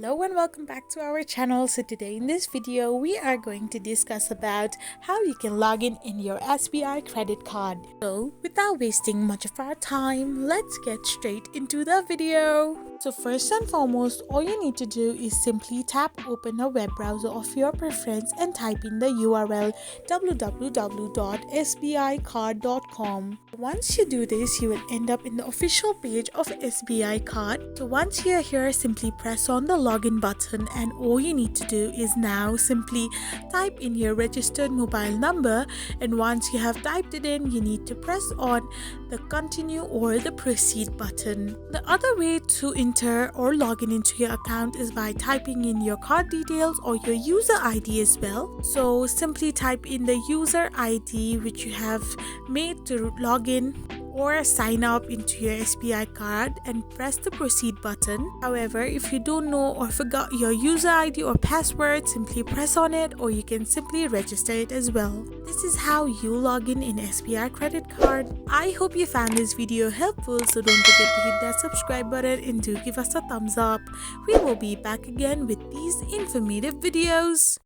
Hello and welcome back to our channel. So today in this video we are going to discuss about how you can log in your SBI credit card. So without wasting much of our time, let's get straight into the video. So first and foremost, all you need to do is simply tap open a web browser of your preference and type in the URL www.sbicard.com. Once you do this, you will end up in the official page of SBI Card. So once you're here, simply press on the login button, and all you need to do is now simply type in your registered mobile number, and once you have typed it in, you need to press on the continue or the proceed button. The other way to enter or log into your account is by typing in your card details or your user ID as well. So simply type in the user ID which you have made to log in or sign up into your SBI card and press the proceed button. However, if you don't know or forgot your user ID or password, simply press on it, or you can simply register it as well. This is how you log in SBI credit card. I hope you found this video helpful, so don't forget to hit that subscribe button and do give us a thumbs up. We will be back again with these informative videos.